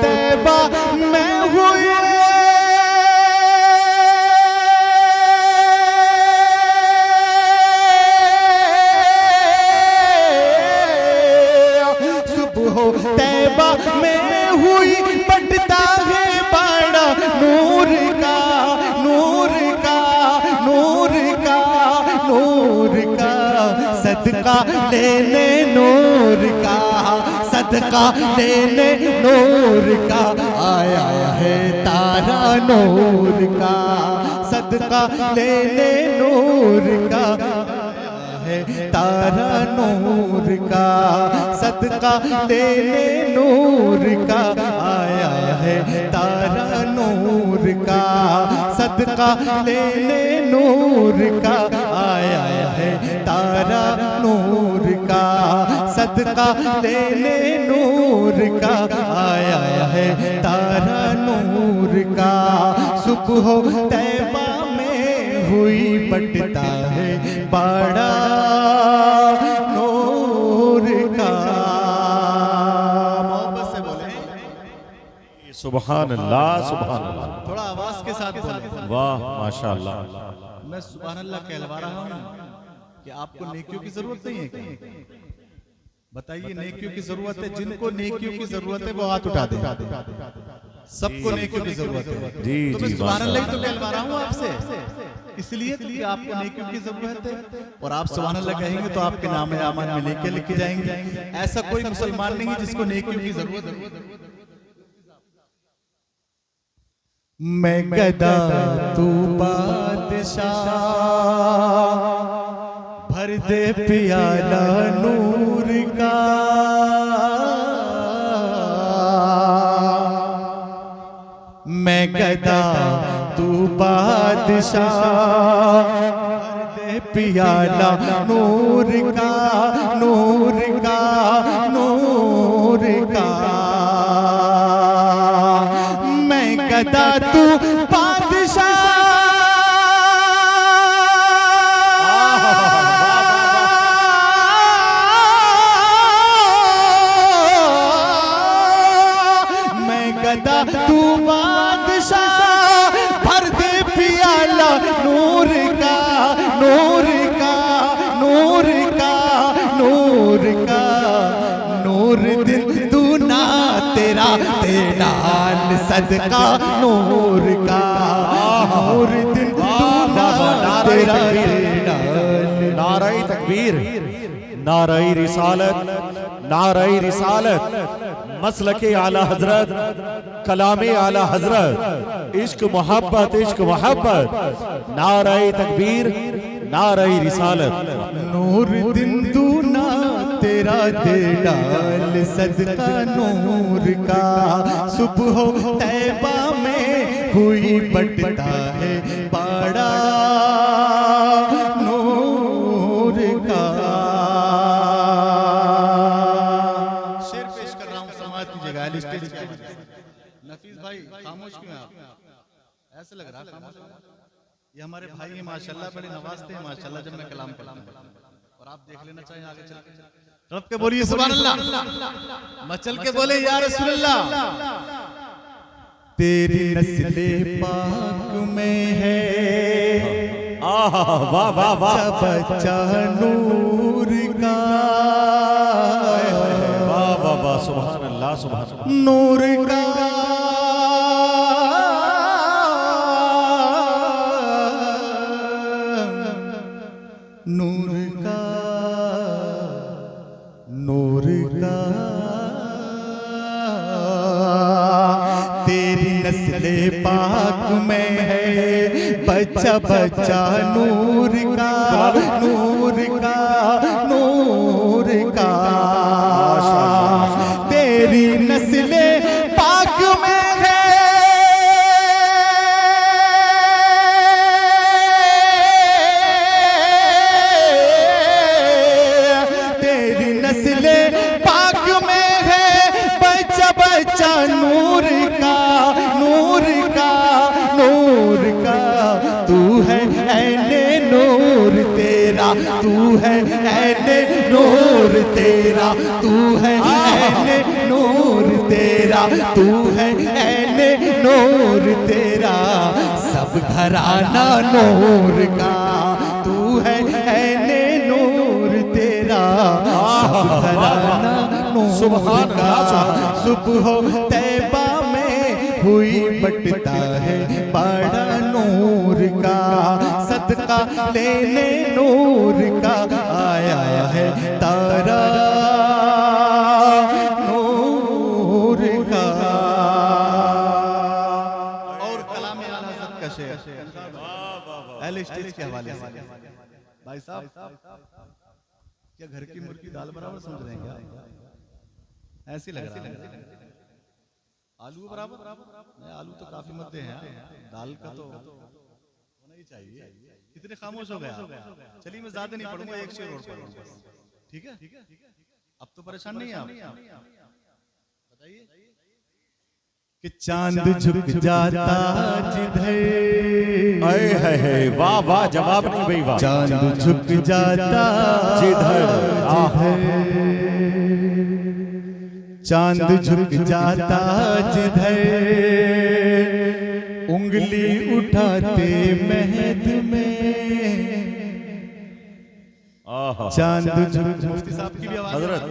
तैबा में हुई तैबा में हुई बढ़ता है बड़ा नूर का नूर का नूर का नूर का सदका लेने नूर का सदका लेने नूर का आया है तारा नूर का सदका लेने नूर का तारा नूर का सदका लेने नूर का आया है तारा नूर का सदका लेने नूर का आया है तारा नूर का सदका लेने नूर का आया है तारा नूर का सुबह तैबा में हुई बढ़ता है बड़ा नूर का। मोहब्बत से बोले सुभान अल्लाह सुभान अल्लाह। थोड़ा आवाज के साथ बोले। वाह माशाअल्लाह। मैं सुभान अल्लाह कहलवा रहा हूँ कि आपको नेकियों की जरूरत नहीं है क्या? बताइए नेकियों की जरूरत है? जिनको नेकियों की जरूरत है वो हाथ उठा दे। सबको नेकियों की जरूरत है। जी तो मैं जी सुभान अल्लाह तो कहलवा रहा हूँ आपसे, इसलिए कि आपको नेकियों की जरूरत है और आप सुभान अल्लाह कहेंगे तो आपके नाम आमन में नेकियां लिखी जाएंगी। ऐसा कोई मुसलमान नहीं है जिसको नेकियों की जरूरत है। मैं गदा तू बादशाह भर दे प्याला नूर का मैं गदा तू बादशाह भर दे प्याला नूर का नूर का नूर का मैं गदा तू बादशाह मैं गदा तू बादशाह भर दे पियाला नूर का नूर का नूर का नूर का नूर दिन तू ना तेरा तेनाल सदका नूर का नूर दिन तू ना तेरा तेनाल। नाराई तकबीर नाराई रिसालत नाराई रिसालत मसलके आला हजरत कलामे आला हजरत इश्क मोहब्बत नाराई तकबीर नाराई रिसालत। नूर दिन दूना तेरा दे डाल सदका नूर का सुबह तैबा में हुई बढ़ता है बड़ा नूर का। शेर पेश कर रहा हूँ, समाज की जगह स्टेज पे। नफीस भाई खामोश क्यों हैं आप? ऐसे लग रहा है ये हमारे भाई हैं माशाल्लाह, बड़े नवाजते हैं माशाल्लाह जब मैं कलाम करता हूं। और आप देख लेना चाहिए आगे चल के रब के बोलिए सुभान अल्लाह, मचल के बोले या रसूल अल्लाह। तेरी नस्ले पाक में है वाह वाह वाह बच्चा नूर का वाह वाह वाह सुभान अल्लाह सुभान अल्लाह। नूर का नूर का नूर का तेरी नस्ले पाक में है बच्चा बच्चा नूर का नूर का नूर का तेरी नस्ले पाक में है तेरी नस्ले पाक में है बच्चा बच्चा नूर का नूर का नूर का। तू है ऐने नूर तेरा तू है ऐने नूर तेरा तू है ऐने नूर तेरा तेरा, तू है ऐने नूर तेरा, सब घराना नूर का, तू है ऐने नूर तेरा, सब घराना नूर का। सुबह तैबा में हुई बटता है बड़ा नूर का, सदका लेने नूर का आया है तारा नूर का। और कलाम आला हज़रत का शेर पहले स्टेज के हवाले से। भाई साहब क्या घर की मुर्गी दाल बराबर समझ रहे हैं क्या? ऐसे लग रहा है आलू बराबर नहीं, आलू तो काफी मध्य हैं, दाल का तो होना ही चाहिए। कितने खामोश हो गया। चलिए मैं ज्यादा नहीं पढ़ूंगा, एक शेर और पढ़ूंगा, ठीक है? अब तो परेशान नहीं आप बताइए कि चांद झुक जाता जिधर, आए है वाह वाह, जवाब नहीं भाई वाह। चांद झुक जाता जिधर, चांद झुक जाता जिधर, उंगली उठाते महद में, चांद झुक। मुफ्ती साहब की भी आवाज हजरत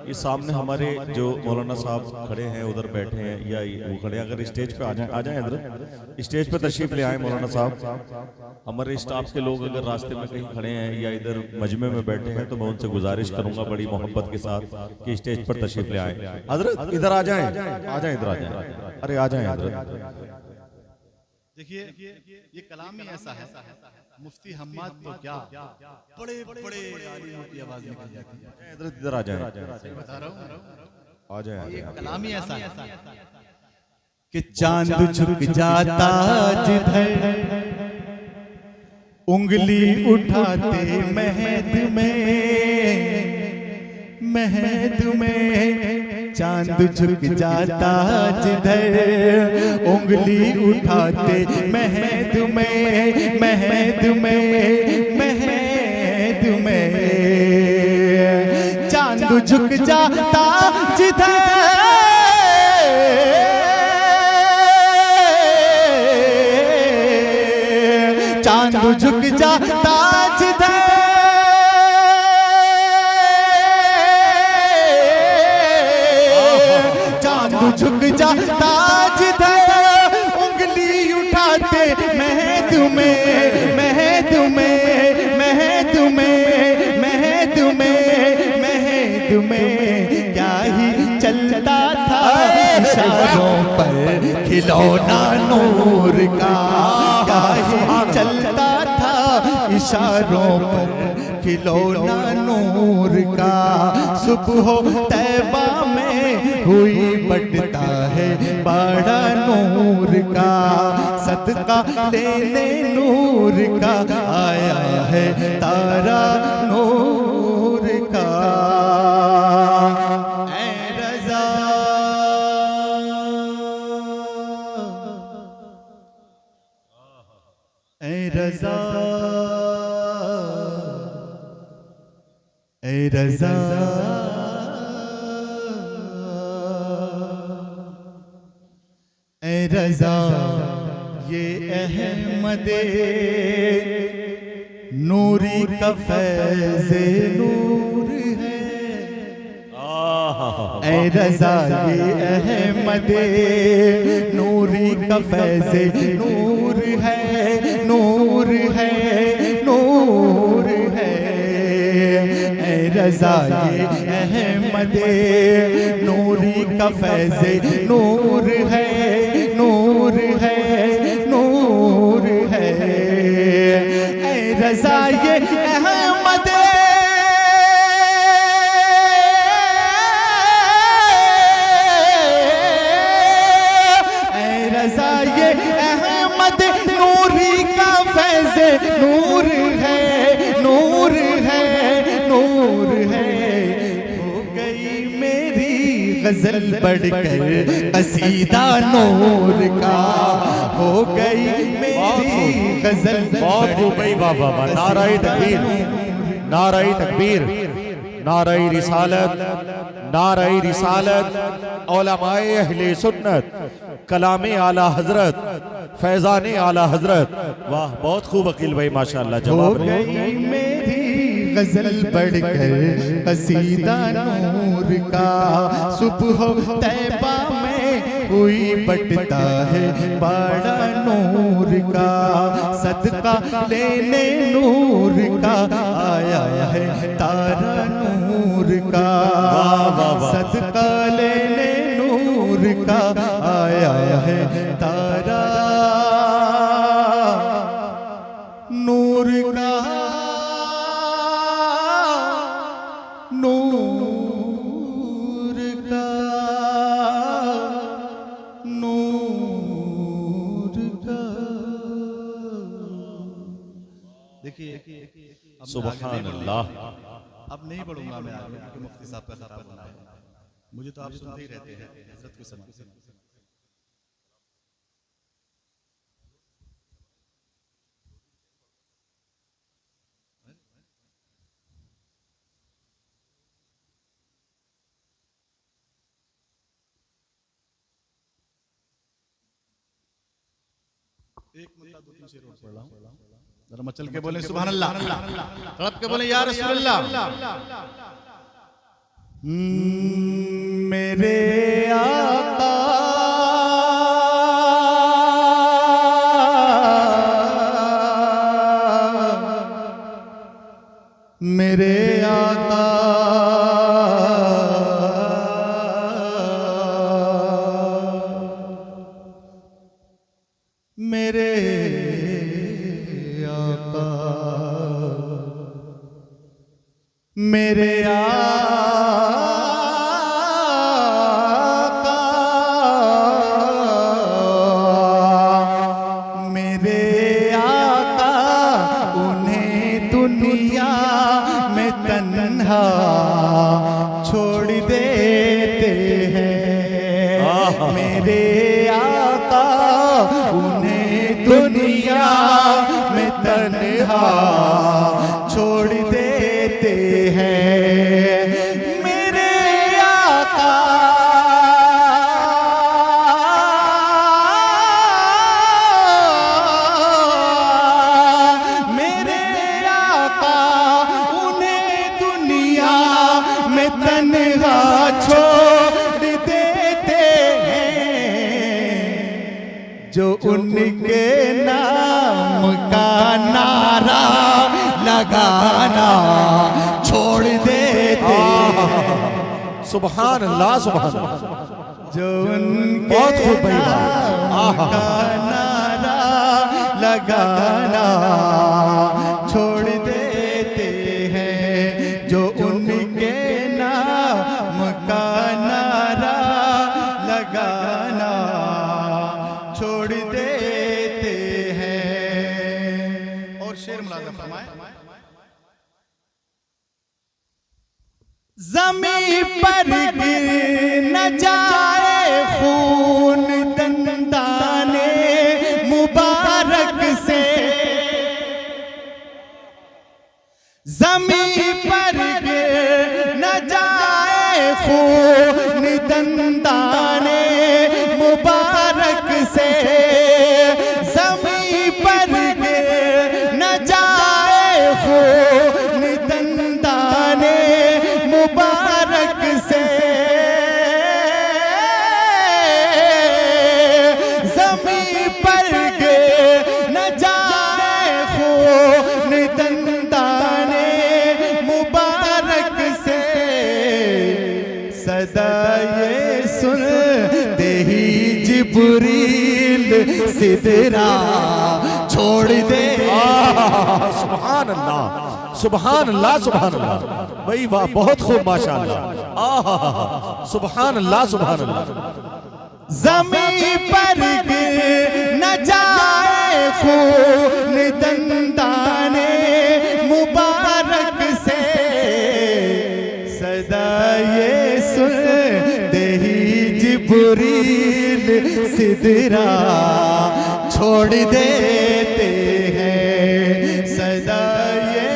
ये सामने हमारे जो मौलाना साहब खड़े हैं, उधर बैठे हैं या वो खड़े हैं, अगर स्टेज पे आ जाए हजरत, स्टेज पे तशरीफ ले आए मौलाना साहब। हमारे स्टाफ के लोग अगर रास्ते में कहीं खड़े हैं या इधर मजमे में बैठे हैं तो मैं उनसे गुजारिश करूंगा बड़ी मोहब्बत के साथ कि स्टेज पर तशरीफ ले आए। हजरत इधर आ जाएं, आ जाएं, इधर आ जाएं, अरे आ जाएं हजरत। देखिए ये कलाम ही ऐसा है, मुफ्ती हम्माद तो क्या बड़े बड़े आलिमों की आवाज निकल जाती है। हजरत इधर आ जाएं, बता रहा हूँ आ जाएं। ये कलाम ही ऐसा है कि चांद झुक जाता जिधर, उंगली उठाते महद में, महद में, चांद झुक जाता जिधर, उंगली उठाते महद में, महद में, महद में, चांद झुक जाता जिधर, चांद झुक जाता जिधर, चांद झुक जाता जिधर, उंगली उठाते महद में, महद में, महद में, महद में, महद में, क्या ही चलता था इशारों पर खिलौना नूर का, क्या ही चलता था इशारों पर खिलौना नूर का। सुबह तैबा में हुई बटता है बड़ा नूर का, सदका लेने नूर का आया है तारा नूर का। ऐ रज़ा ऐ रज़ा ऐ रज़ा ऐ रज़ा, ये अहमदे नूरी का फैज़े नूर है। ऐ रज़ा ये अहमदे नूरी का फैज़े नूर है, नूर है, नूर है। ऐ रज़ा ये अहमदे नूरी का फैज़े नूर है, नूर है, नूर है। ऐ रज़ा ये अहमदे नूरी का फैज़े नूर है, नूर है, नूर है। हो गई मेरी गजल बढ़कर कसीदा नूर का, हो गई मेरी गजल। बहुत खूब भाई, वाह वाह वाह, नाराए तकबीर, नाराए तकबीर, नाराए रिसालत, नाराए रिसालत, उलमाए अहले सुन्नत, कलामे आला हजरत, फैजाने आला हजरत। वाह, बहुत खूब अकील भाई, माशाअल्लाह। हो जवाब गई मेरी गजल बढ़कर कसीदा नूर का, सुबह तैबा में हुई बटता है बड़ा नूर का, सदका लेने नूर का आया है तारा नूर का, सदका लेने नूर का आया है तारा नूर का, नूर का, नूर का। देखिए सुभान अल्लाह। अब नहीं पढ़ूंगा मैं आगे, क्योंकि मुफ्ती साहब का खराब होना है। मुझे तो आप सुनते ही रहते हैं, हजरत को सुनते हैं। एक मुद्दा दो तीन शेर और पढ़ रहा हूं, जरा मचल के बोले सुभान अल्लाह, तड़प के बोले या रसूल अल्लाह। मेरे आका मेरे आका मेरे आका मेरे आका मेरे आका उन्हें दुनिया में तन्हा छोड़ देते हैं, मेरे आका उन्हें दुनिया में तन्हा छोड़ देते हैं, मेरे आका मेरे आका उन्हें दुनिया में तन्हा छोड़ देते हैं, जो उनके नाम का नारा लगाना छोड़ देते हैं, सुभान अल्लाह, सुभान अल्लाह। जो उनके बहुत खूब भाई, नाम का नारा लगाना छोड़ देते हैं, जो उनके नाम का नारा लगाना छोड़ देते हैं। और शेर मुलाजा फरमाए। ज़मीं पर गिर न जाए खून दंदाने मुबारक से, ज़मीं पर गिर न जाए खून दंदाने मुबारक से, ज़मीं पर गिर न जाए खून दंदाने मुबारक से, ज़मीं पर गिर न जाए खून दंदाने मुबारक से, सदा ये सुनते ही जिब्रील सिदरा छोड़ दे। सुभान अल्लाह, सुभान अल्लाह, सुभान अल्लाह भाई, वाह, बहुत खूब, माशाअल्लाह। सुभान अल्लाह, सुभान अल्लाह। ज़मीं पर गिर न जाए खून दंदाने मुबारक से, सदा ये सुनते ही जिब्रील सिदरा छोड़ देते हैं, सदा ये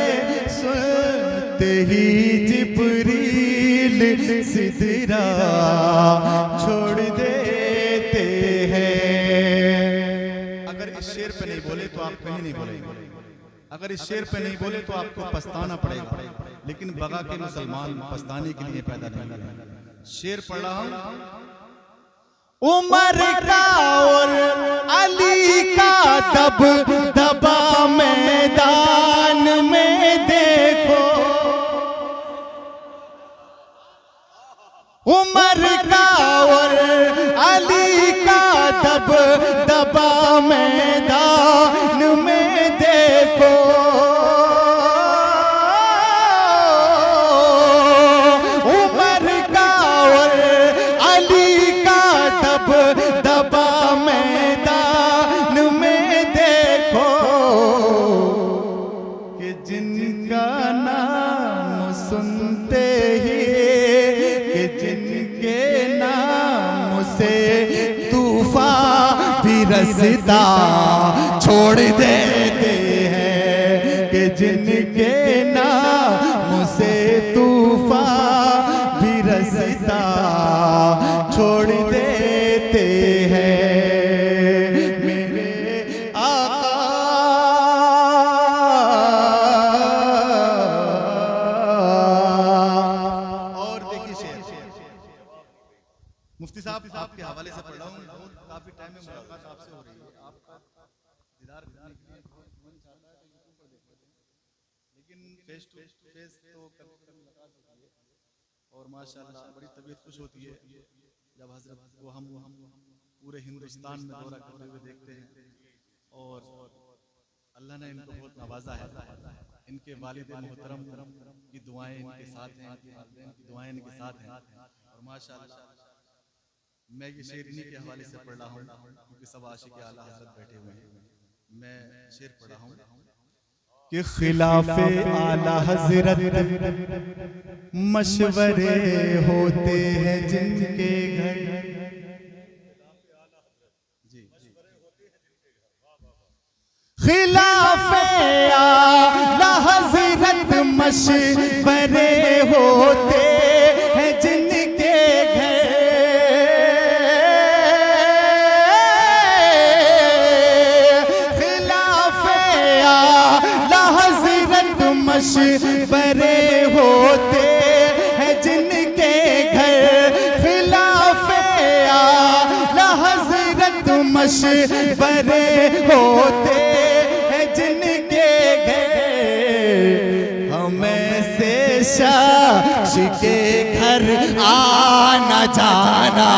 सुनते ही जिब्रील सिदरा छोड़ देते हैं। अगर इस शेर पे नहीं बोले तो आप कहीं नहीं बोलेंगे, अगर इस शेर पे नहीं बोले तो आपको पछताना पड़ेगा, लेकिन बगा के मुसलमान पछताने के लिए पैदा नहीं हुए। शेर पढ़ रहा हूं। उमर का और अली का दब दबा मैदान में देखो, उमर का और अली का दब दबा मैदान में देखो, उमर का और अली का दब दबा मैदान में देखो, कि जिनका नाम सुनते ही, कि जिनके नाम से तूफान भी रसता छोड़ देते हैं, कि जिनके नाम से तूफान भी रसता छोड़ देते हैं। मेरे आका और देखिए शेर, मुफ्ती साहब आपके हवाले से पढ़ रहा हूँ। काफी टाइम में मुलाकात आपसे हो रही है, आपका दीदार करने के लिए बहुत मन चाहता है कि यूट्यूब पर देख लेते हैं, लेकिन फेस टू फेस तो कभी मुलाकात होती है और माशाल्लाह बड़ी तबीयत खुश होती है जब हजरत को हम पूरे हिंदुस्तान में दौरा करते हुए देखते हैं। और अल्लाह ने इनको बहुत नवाजा है, इनके वालिद मोहतरम की दुआएं इनके साथ हैं, इनके वालिदैन की दुआएं इनके साथ हैं। और माशाल्लाह मैं ये शेर इन्हीं के हवाले से पढ़ रहा हूँ, क्योंकि सब आशिक आला हज़रत बैठे हुए हैं। मैं शेर पढ़ रहा हूँ कि खिलाफे आला हजरत मशवरे होते हैं जिनके घर, खिलाफे आला हजरत मशवरे होते हैं जिनके घर, खिलाफे आला हजरत मशवरे होते हैं जिनके घर, खिलाफे आला हजरत मशवरे होते हैं जिनके घर, हमें से शख्स के घर आना जाना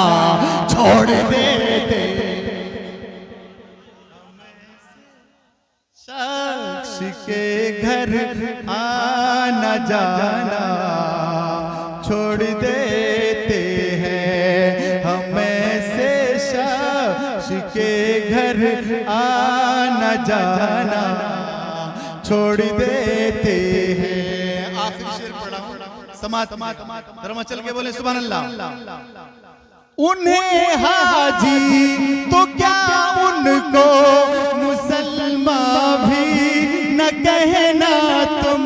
छोड़ देते, शख्स के घर आना जाना छोड़ देते हैं, हमें से शख्स के घर आना जाना छोड़ देते हैं। आखिरी शेर पढ़ा हूँ, समात धर्म चल के बोले सुभान अल्लाह। उन्हें हाजी तो क्या उनको मुसलमान भी न कहना तुम,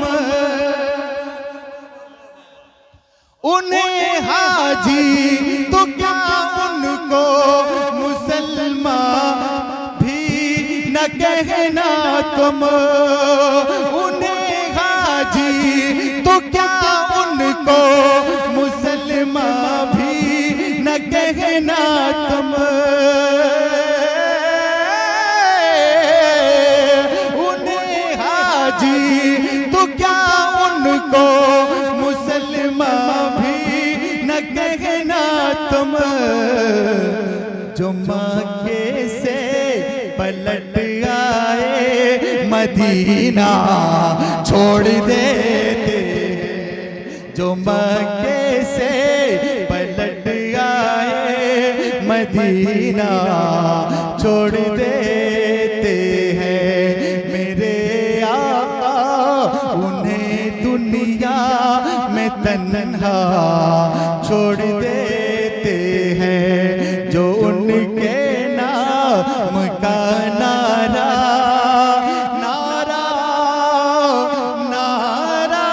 उन्हें हाजी तो क्या उनको मुसलमान भी न कहना तुम, उन्हें हाजी तो क्या उनको मुसलमान भी न कहना तुम, उन्हें हाजी तो क्या उनको मुसलमान भी न कहना तुम, जो मक्के से पलट आए मदीना छोड़ देते, जो मक्के से पलट आए मदीना छोड़ देते हैं। मेरे आका उन्हें दुनिया में तन्हा छोड़ देते हैं, जो उनके नाम का नारा नारा नारा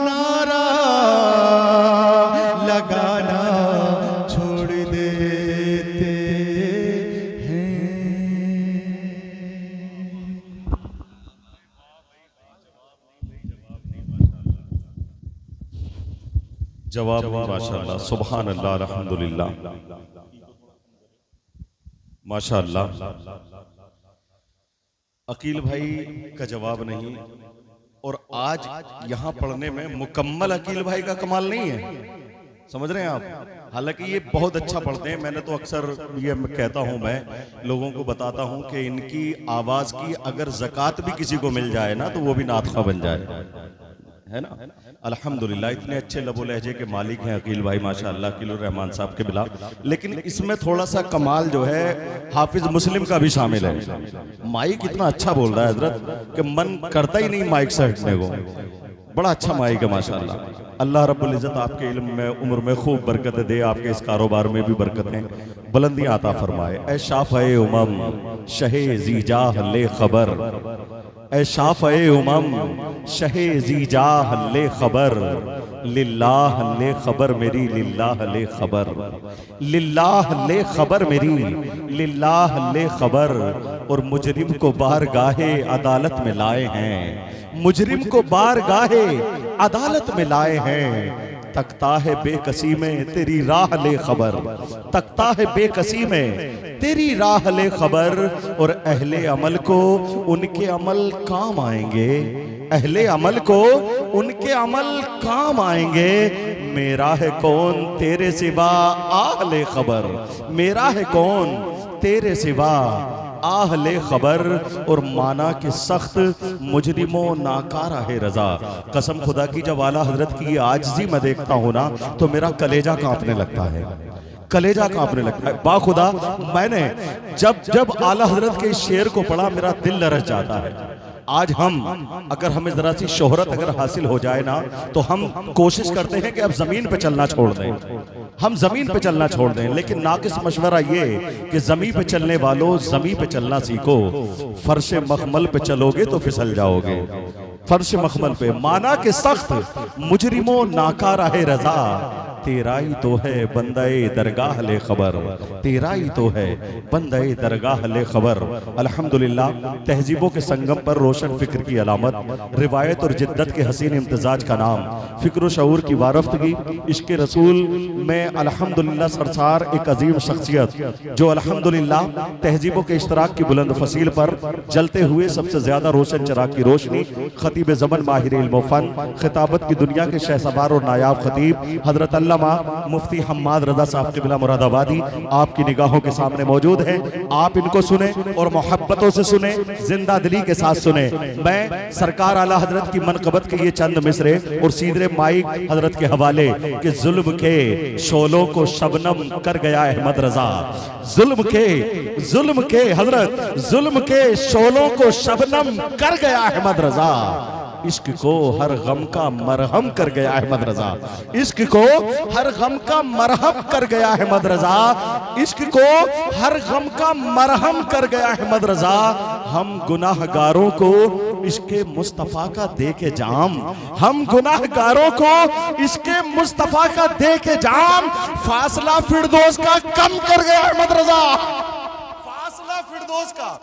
नारा जवाब नहीं माशाअल्लाह, सुभान अल्लाह, अल्हम्दुलिल्लाह, माशाअल्लाह। अकील भाई का जवाब नहीं, और आज यहां पढ़ने में मुकम्मल अकील भाई का कमाल नहीं है, समझ रहे हैं आप। हालांकि ये बहुत अच्छा पढ़ते हैं, मैंने तो अक्सर ये कहता हूं, मैं लोगों को बताता हूं कि इनकी आवाज की अगर ज़कात भी किसी को मिल जाए ना तो वो भी नातखा बन जाए, है ना। अल्हम्दुलिल्लाह, इतने अच्छे लबो लहजे के मालिक हैं अकील भाई माशाअल्लाह, अकील रहमान साहब के बिला। लेकिन इसमें थोड़ा सा कमाल जो है हाफिज मुस्लिम का भी शामिल है। माइक इतना अच्छा बोल रहा है हजरत कि मन करता ही नहीं माइक से हटने को, बड़ा अच्छा माइक है माशाअल्लाह। अल्लाह रब्बुल इज़्ज़त आपके इल्म में, उम्र में खूब बरकत दे, आपके इस कारोबार में भी बरकतें, बुलंदियां अता फरमाए। ऐ शाफ़ए उमम शहे ज़ीजाह ले खबर, ऐ शाफ़ए उमम शहे ज़ीजाह ले खबर, लिल्लाह ले खबर मेरी, लिल्लाह ले खबर, लिल्लाह ले खबर मेरी, लिल्लाह ले खबर। और मुजरिम को बारगाहे अदालत में लाए हैं, मुजरिम को बारगाहे अदालत में लाए हैं। तकता है बेकसी में तेरी राह ले खबर, तकता है बेकसी में तेरी राह ले खबर। और अहले अमल को उनके अमल काम आएंगे, अहले अमल को उनके अमल काम आएंगे। मेरा है कौन तेरे सिवा आह ले खबर, मेरा है कौन तेरे सिवा आह ले खबर। और माना कि सख्त मुजरिमों नाकारा है रजा। कसम खुदा की जब आला हजरत की ये आजिज़ी मैं देखता हूं ना तो मेरा कलेजा कांपने लगता है, कलेजा कांपने लगता है। बाखुदा मैंने जब जब आला हजरत के इस शेर को पढ़ा मेरा दिल लरस जाता है। आज हम अगर हमें जरा सी शोहरत अगर हासिल हो जाए ना तो हम कोशिश करते हैं कि अब जमीन पे चलना छोड़ दें, हम जमीन पे चलना छोड़ दें। लेकिन नाकिस मशवरा ये कि जमीन पे चलने वालों जमीन पे चलना सीखो, फर्श मखमल पे चलोगे तो फिसल जाओगे, फर्श मखमल पे। माना के सख्त मुजरिमों नाकारा है रजा, तेरा ही तो है बंदाए दरगाह ले खबर, तेरा ही तो है बंदाए दरगाह ले खबर। अल्हम्दुलिल्लाह, तहजीबों के संगम पर रोशन फिक्र की अलामत, रिवायत और जिद्दत के हसीन इम्तिजाज का नाम, फिक्र शऊर की वारफ्तगी, इश्क रसूल में अल्हम्दुलिल्लाह सरसार एक अजीम शख्सियत जो अल्हम्दुलिल्लाह तहजीबों के इश्तराक की बुलंद फसील पर जलते हुए सबसे ज्यादा रोशन चिराग की रोशनी, खतीब ज़मन माहिर इल्म फन, खिताबत की दुनिया के शहसवार और नायाब खतीब हजरत अल्लामा मुफ्ती हम्माद रजा साहब क़िबला मुरादाबादी आपकी निगाहों के सामने मौजूद हैं। आप इनको सुने और मोहब्बतों से सुने, जिंदा दिली के साथ सुने। मैं सरकार आला हजरत की मनकबत के ये चंद मिसरे और सीधे माइक हजरत के हवाले कि जुल्म के शोलों को शबनम कर गया अहमद रजा, जुल्म के हजरत जुल्म के शोलों को शबनम कर गया अहमद रजा। इश्क को हर गम का मरहम कर गया अहमद रजा, इश्क को हर गम का मरहम कर गया अहमद रजा, इश्क को हर गम का मरहम कर गया अहमद रजा। हम गुनाहगारों को इश्के मुस्तफा का दे के जाम, हम गुनाहगारों को इश्के मुस्तफा का दे के जाम। फासला फिरदौस का कम कर गया अहमद रजा, फासला फिरदौस का,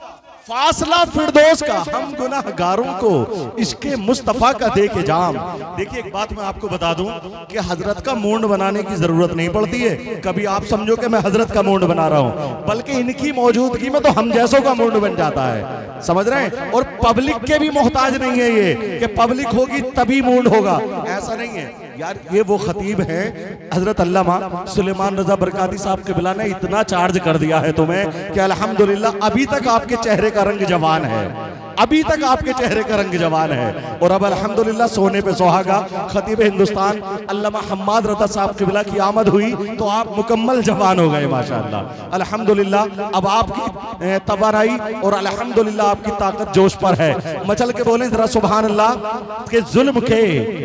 फासला फिरदौस का हम गुनाहगारों को इसके मुस्तफा का दे के जाम। देखिए एक बात मैं आपको बता दूं कि हजरत का मूंड बनाने की जरूरत नहीं पड़ती है। कभी आप समझो कि मैं हजरत का मूंड बना रहा हूं, बल्कि इनकी मौजूदगी में तो हम जैसों का मूंड बन जाता है, समझ रहे हैं। और पब्लिक के भी मोहताज नहीं है ये कि पब्लिक होगी तभी मूंड होगा, ऐसा नहीं है यार। ये वो खतीब हैं हजरत अल्लामा सुलेमान रजा बरकाती साहब के बिला ने इतना चार्ज कर दिया है तुम्हें कि अल्हम्दुलिल्लाह अभी तक आपके चेहरे का रंग जवान है, अभी तक आपके चेहरे का रंग जवान है। और अब अल्हम्दुलिल्लाह सोने पे सुहागा खतीब हिंदुस्तान अल्लामा हम्माद रजा साहब के बिला की आमद हुई तो आप मुकम्मल जवान हो गए माशाअल्लाह। अल्हम्दुलिल्लाह अब आपकी तवाराई और अल्हम्दुलिल्लाह आपकी ताकत जोश पर है। मचल के बोले जरा सुभान अल्लाह के जुल्म के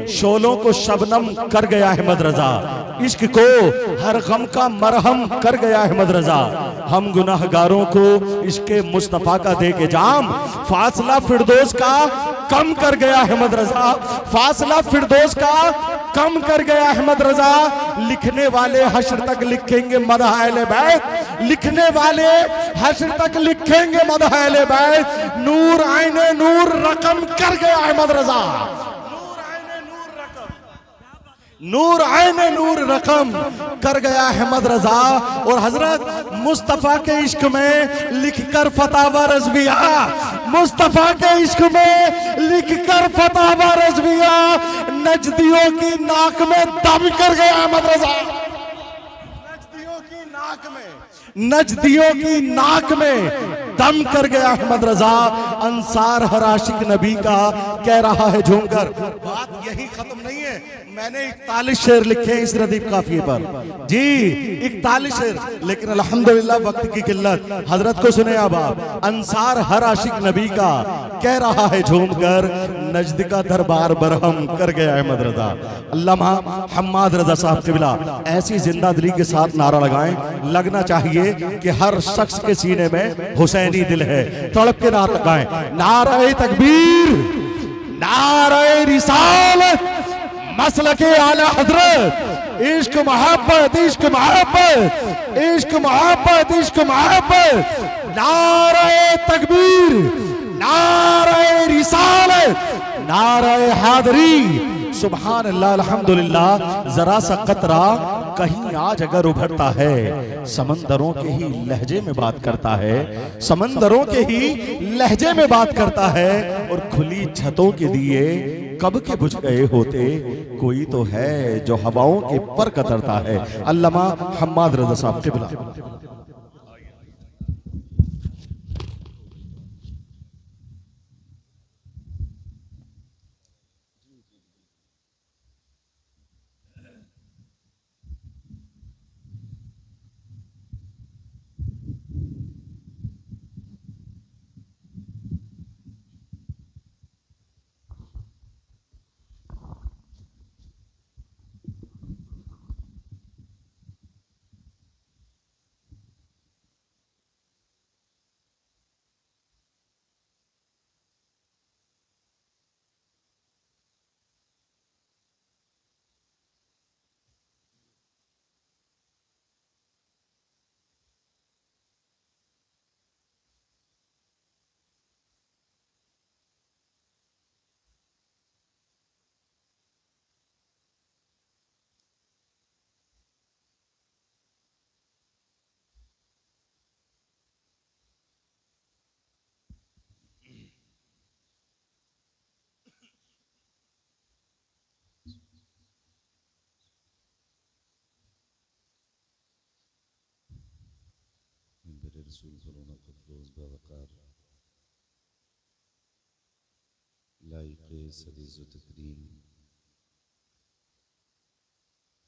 शोलों को शबनम कर गया अहमद रजा, इश्क को हर गम का मरहम कर गया अहमद रजा। हम गुनाहगारों को इसके मुस्तफा का दे के जाम। फासला फिरदौस का कम कर गया अहमद रजा, फासला फिरदौस का कम कर गया अहमद रजा। लिखने वाले हश्र तक लिखेंगे मदह अहले बैत, लिखने वाले हश्र तक लिखेंगे मदह अहले बैत। नूर आईने नूर रकम कर गया अहमद रजा, नूर आईने नूर रकम कर गया अहमद रजा। और हजरत मुस्तफा के इश्क में लिखकर फतावा रज़विया, मुस्तफा के इश्क में लिखकर फतावा रज़विया, नजदियों की नाक में दम कर गया अहमद रजा। नजदियों की नाक में, नजदियों की नाक में दम कर गया अहमद रजा। अंसार हर आशिक नबी का कह रहा है झूमकर। बात यही खत्म नहीं है, मैंने 41 शेर लिखे हैं इस रदीफ काफिये पर जी, 41 शेर, लेकिन अल्हम्दुलिल्लाह वक्त की किल्लत। हजरत को सुने अब आप। अंसार हर आशिक नबी का कह रहा है झूमकर, नजद का दरबार बरहम कर गया अहमद रजा। अल्लामा हम्माद रजा साहब क़िबला ऐसी जिंदा दिली के साथ नारा लगाएं, लगना चाहिए कि हर शख्स के सीने में हुसैनी दिल है। तड़प के नारा लगाएं, नारे तकबीर, नारे रिसालत, मसलके आला हजरत, इश्क मोहब्बत, इश्क मोहब्बत, इश्क मोहब्बत, इश्क मोहब्बत, नारे तकबीर, नारे रिसालत, नारे हादरी। सुभान अल्लाह, अल्हम्दुलिल्लाह। जरा सा कतरा कहीं आज अगर उभरता है, समंदरों के ही लहजे में बात करता है, समंदरों के ही लहजे में बात करता है। और खुली छतों के दिए कब के बुझ गए होते, कोई तो है जो हवाओं के पर कतरता है। अल्लामा हम्माद रजा साहब क़िबला। रसूल क़ुद्दूस बवक़ार लाइक़े सदीज़ व तकरीम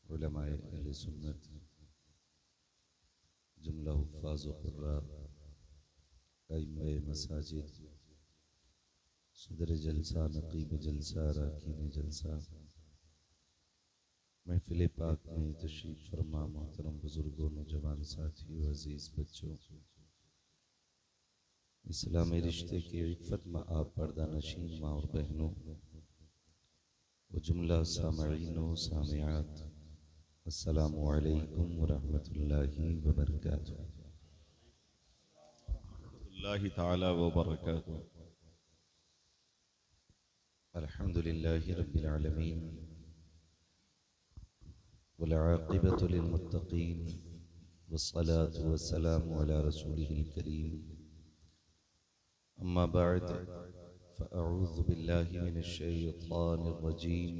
उलमाए अहले सुन्नत जुमला हुफ़्फ़ाज़ व क़ुर्रा आइम्माए मसाजिद सदर जलसा नक़ीब जलसा अरकान जलसा महफ़िल पाक में तशरीफ़ फरमा मोहतरम बुज़ुर्गों, नौजवान साथियों, अज़ीज़ बच्चों, इस्लामी रिश्ते की इफ़्फ़त में आप पर्दा नशीन माँ और बहनों व जुमला सामईन व सामिआत, अस्सलामु अलैकुम व रहमतुल्लाहि व बरकातुहू। अल्लाह ताला व बरकातुहू। अल्हम्दुलिल्लाहि रब्बिल आलमीन वल आक़िबतु लिल मुत्तक़ीन वस्सलातु वस्सलामु अला रसूलिहिल करीम। अम्मा बअद फ़अऊज़ु बिल्लाहि मिनश शैतानिर रजीम।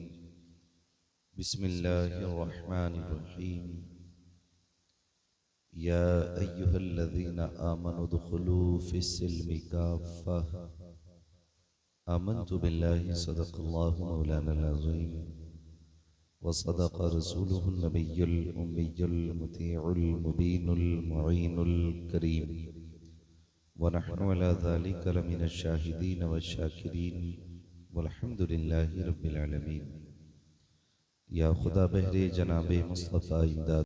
बिस्मिल्लाहिर रहमानिर रहीम। या अय्युहल्लज़ीना आमनु दुख़ुलू फ़िस्सिल्मि काफ़्फ़ा। आमन्तु बिल्लाहि सदक़ल्लाहु मौलानाल अज़ीम व सदक़ रसूलुहुन नबियुल उम्मियुल मुतीउल मुबीनुल मुईनुल करीम व नहनु अला ज़ालिका लमिनश शाहिदीन वश्शाकिरीन वल्हम्दुलिल्लाहि रब्बिल आलमीन। या खुदा बहरे जनाबे मुस्तफ़ा इमदाद